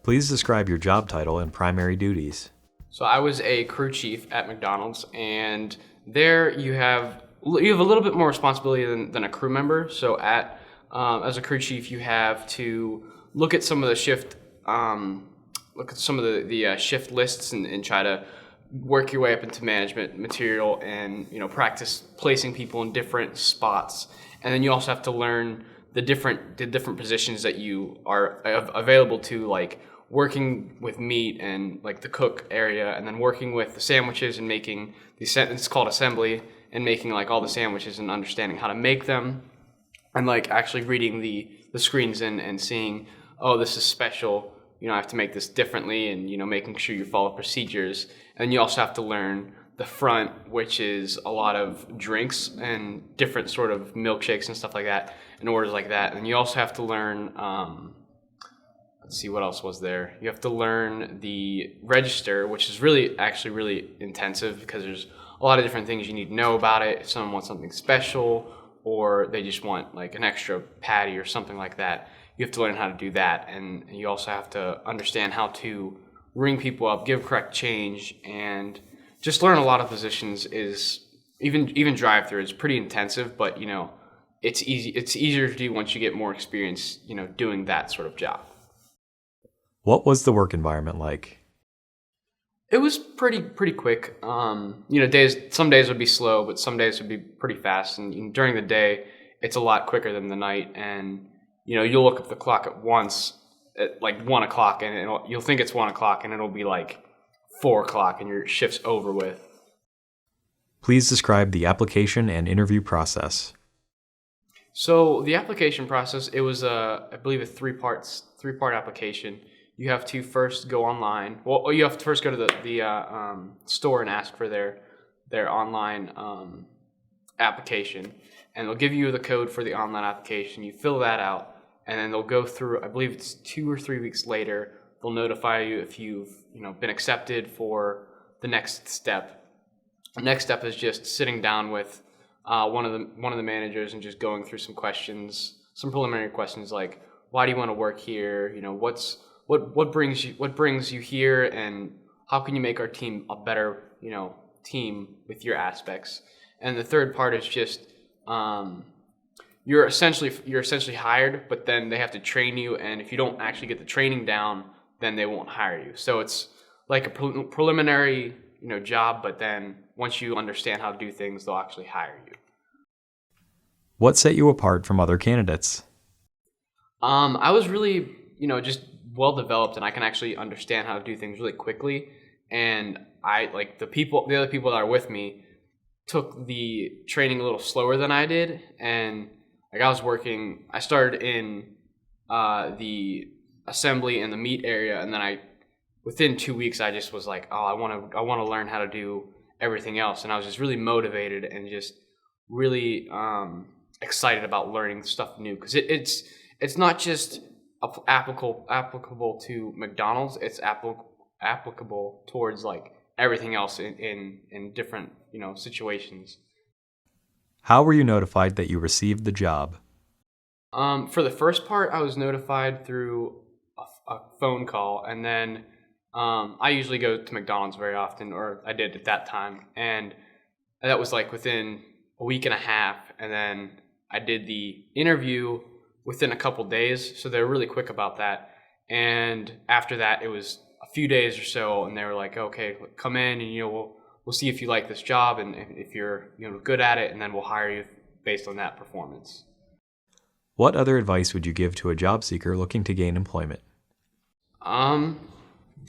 Please describe your job title and primary duties. So I was a crew chief at McDonald's, and there you have a little bit more responsibility than a crew member. So as a crew chief, you have to look at some of the shift shift lists and try to work your way up into management material, and practice placing people in different spots. And then you also have to learn the different positions that you are available to, like working with meat and like the cook area, and then working with the sandwiches and making it's called assembly, and making like all the sandwiches and understanding how to make them, and like actually reading the screens and seeing, oh, this is special, I have to make this differently, and making sure you follow procedures. And you also have to learn the front, which is a lot of drinks and different sort of milkshakes and stuff like that, and orders like that. And you also have to learn let's see, what else was there? You have to learn the register, which is really intensive, because there's a lot of different things you need to know about it. If someone wants something special, or they just want like an extra patty or something like that, you have to learn how to do that. And you also have to understand how to ring people up, give correct change, and just learn a lot of positions. Is even drive-through is pretty intensive, but it's easier to do once you get more experience, doing that sort of job. What was the work environment like? It was pretty quick. Some days would be slow, but some days would be pretty fast. And during the day, it's a lot quicker than the night. And you'll look at the clock at like 1 o'clock, and you'll think it's 1 o'clock, and it'll be like 4 o'clock, and your shift's over with. Please describe the application and interview process. So the application process, it was I believe a three-part application. You have to first go online. Well, you have to first go to the store and ask for their online application, and they'll give you the code for the online application. You fill that out, and then they'll go through, I believe it's 2 or 3 weeks later, they'll notify you if you've been accepted for the next step. The next step is just sitting down with one of the managers and just going through some preliminary questions, like, why do you want to work here? What brings you here, and how can you make our team a better team with your aspects? And the third part is just you're essentially hired, but then they have to train you, and if you don't actually get the training down, then they won't hire you. So it's like a preliminary job, but then once you understand how to do things, they'll actually hire you. What set you apart from other candidates? I was really just well developed, and I can actually understand how to do things really quickly. And the other people that are with me took the training a little slower than I did. And like I started in the assembly and the meat area, and then within 2 weeks I just was like, oh, I want to learn how to do everything else. And I was just really motivated and just really excited about learning stuff new, because it's not just applicable to McDonald's. It's applicable towards like everything else in different situations. How were you notified that you received the job? For the first part, I was notified through a phone call, and then I usually go to McDonald's very often, or I did at that time, and that was like within a week and a half. And then I did the interview within a couple days, so they were really quick about that. And after that, it was a few days or so, and they were like, okay, come in, and we'll see if you like this job, and if you're good at it, and then we'll hire you based on that performance. What other advice would you give to a job seeker looking to gain employment?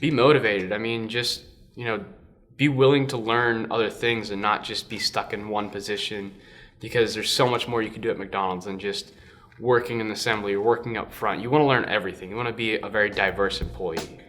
Be motivated. Just be willing to learn other things and not just be stuck in one position, because there's so much more you can do at McDonald's than just working in assembly or working up front. You want to learn everything. You want to be a very diverse employee.